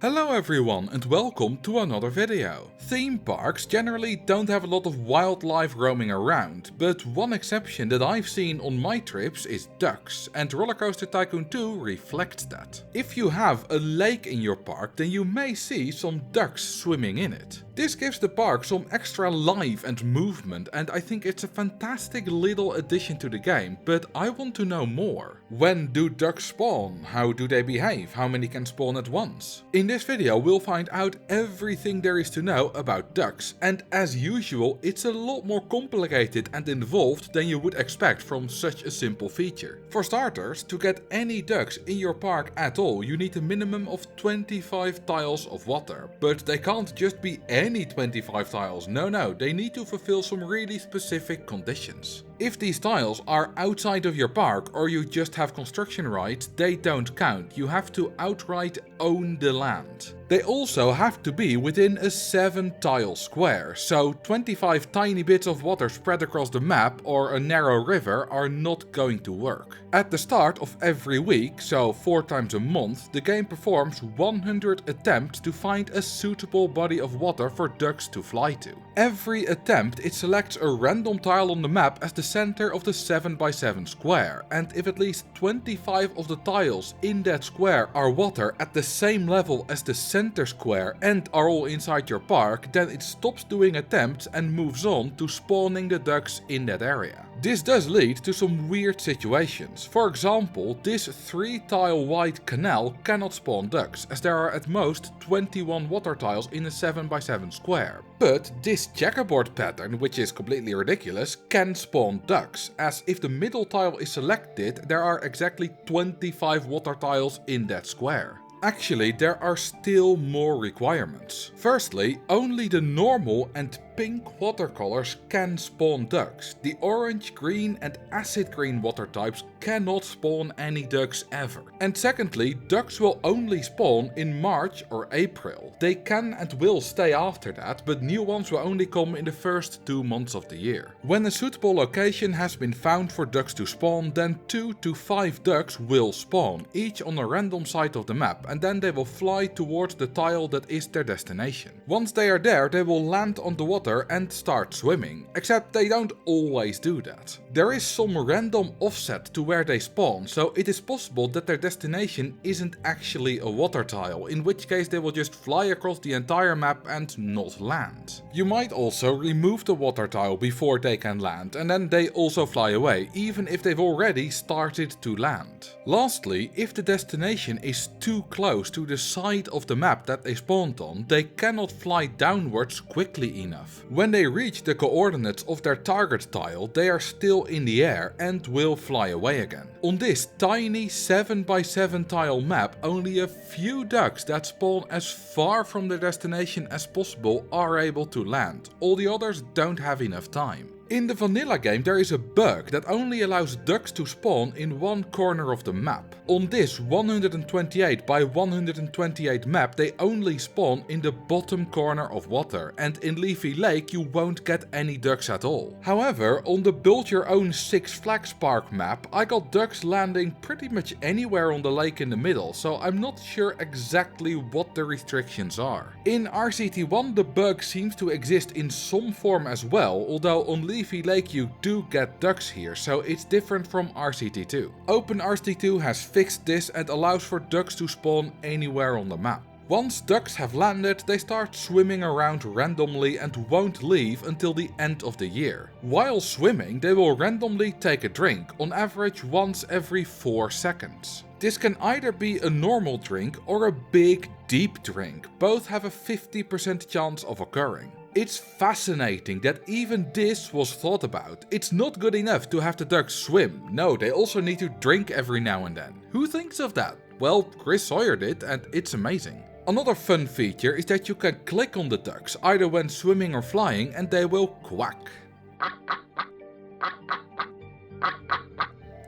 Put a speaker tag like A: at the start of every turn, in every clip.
A: Hello everyone and welcome to another video. Theme parks generally don't have a lot of wildlife roaming around, but one exception that I've seen on my trips is ducks, and RollerCoaster Tycoon 2 reflects that. If you have a lake in your park, then you may see some ducks swimming in it. This gives the park some extra life and movement, and I think it's a fantastic little addition to the game, but I want to know more. When do ducks spawn? How do they behave? How many can spawn at once? In this video we'll find out everything there is to know about ducks, and as usual it's a lot more complicated and involved than you would expect from such a simple feature. For starters, to get any ducks in your park at all you need a minimum of 25 tiles of water, but they can't just be any 25 tiles, no, they need to fulfill some really specific conditions. If these tiles are outside of your park or you just have construction rights, they don't count, you have to outright own the land. They also have to be within a 7 tile square, so 25 tiny bits of water spread across the map or a narrow river are not going to work. At the start of every week, so 4 times a month, the game performs 100 attempts to find a suitable body of water for ducks to fly to. Every attempt it selects a random tile on the map as the center of the 7x7 square, and if at least 25 of the tiles in that square are water at the same level as the center square and are all inside your park, then it stops doing attempts and moves on to spawning the ducks in that area. This does lead to some weird situations. For example, this 3 tile wide canal cannot spawn ducks, as there are at most 21 water tiles in a 7x7 square. But this checkerboard pattern, which is completely ridiculous, can spawn ducks, as if the middle tile is selected, there are exactly 25 water tiles in that square. Actually, there are still more requirements. Firstly, only the normal and pink watercolors can spawn ducks. The orange, green and acid green water types cannot spawn any ducks ever. And secondly, ducks will only spawn in March or April. They can and will stay after that, but new ones will only come in the first 2 months of the year. When a suitable location has been found for ducks to spawn, then 2 to 5 ducks will spawn, each on a random side of the map, and then they will fly towards the tile that is their destination. Once they are there, they will land on the water and start swimming, except they don't always do that. There is some random offset to where they spawn, so it is possible that their destination isn't actually a water tile, in which case they will just fly across the entire map and not land. You might also remove the water tile before they can land, and then they also fly away, even if they've already started to land. Lastly, if the destination is too close to the side of the map that they spawned on, they cannot fly downwards quickly enough. When they reach the coordinates of their target tile, they are still in the air and will fly away again. On this tiny 7x7 tile map, only a few ducks that spawn as far from their destination as possible are able to land. All the others don't have enough time. In the vanilla game there is a bug that only allows ducks to spawn in one corner of the map. On this 128 by 128 map they only spawn in the bottom corner of water, and in Leafy Lake you won't get any ducks at all. However, on the Build Your Own Six Flags Park map I got ducks landing pretty much anywhere on the lake in the middle, so I'm not sure exactly what the restrictions are. In RCT1 the bug seems to exist in some form as well, although on Leafy Lake you do get ducks here, so it's different from RCT2. OpenRCT2 has fixed this and allows for ducks to spawn anywhere on the map. Once ducks have landed, they start swimming around randomly and won't leave until the end of the year. While swimming, they will randomly take a drink, on average once every 4 seconds. This can either be a normal drink or a big, deep drink. Both have a 50% chance of occurring. It's fascinating that even this was thought about. It's not good enough to have the ducks swim. No, they also need to drink every now and then. Who thinks of that? Well, Chris Sawyer did, and it's amazing. Another fun feature is that you can click on the ducks, either when swimming or flying, and they will quack.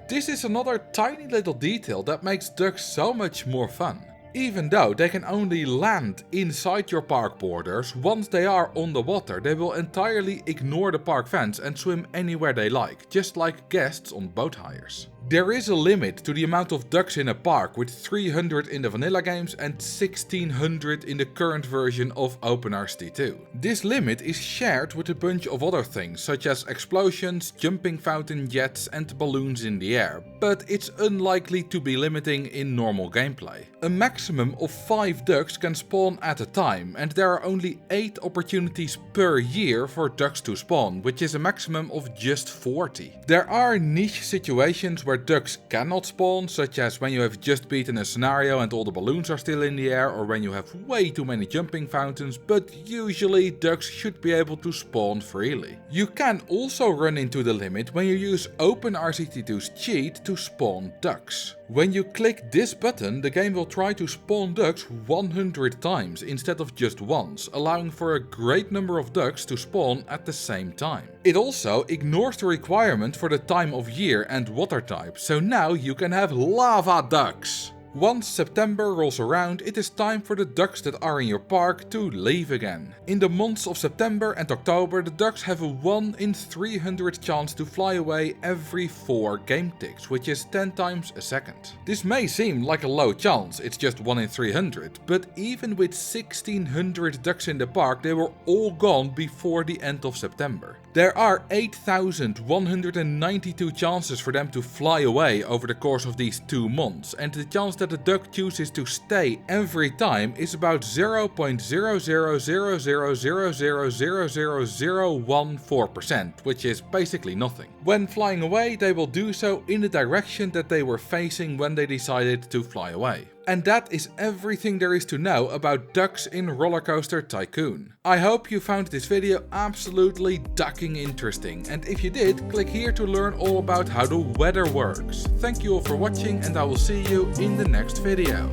A: This is another tiny little detail that makes ducks so much more fun. Even though they can only land inside your park borders, once they are on the water they will entirely ignore the park fence and swim anywhere they like, just like guests on boat hires. There is a limit to the amount of ducks in a park, with 300 in the vanilla games and 1600 in the current version of OpenRCT 2. This limit is shared with a bunch of other things, such as explosions, jumping fountain jets and balloons in the air, but it's unlikely to be limiting in normal gameplay. A maximum of 5 ducks can spawn at a time, and there are only 8 opportunities per year for ducks to spawn, which is a maximum of just 40. There are niche situations where ducks cannot spawn, such as when you have just beaten a scenario and all the balloons are still in the air, or when you have way too many jumping fountains, but usually ducks should be able to spawn freely. You can also run into the limit when you use OpenRCT 2's cheat to spawn ducks. When you click this button, the game will try to spawn ducks 100 times instead of just once, allowing for a great number of ducks to spawn at the same time. It also ignores the requirement for the time of year and water type, so now you can have lava ducks. Once September rolls around, it is time for the ducks that are in your park to leave again. In the months of September and October, the ducks have a 1 in 300 chance to fly away every 4 game ticks, which is 10 times a second. This may seem like a low chance, it's just 1 in 300, but even with 1600 ducks in the park, they were all gone before the end of September. There are 8,192 chances for them to fly away over the course of these 2 months, and the chance that the duck chooses to stay every time is about 0.00000000014%, which is basically nothing. When flying away, they will do so in the direction that they were facing when they decided to fly away. And that is everything there is to know about ducks in RollerCoaster Tycoon. I hope you found this video absolutely ducking interesting, and if you did, click here to learn all about how the weather works. Thank you all for watching, and I will see you in the next video.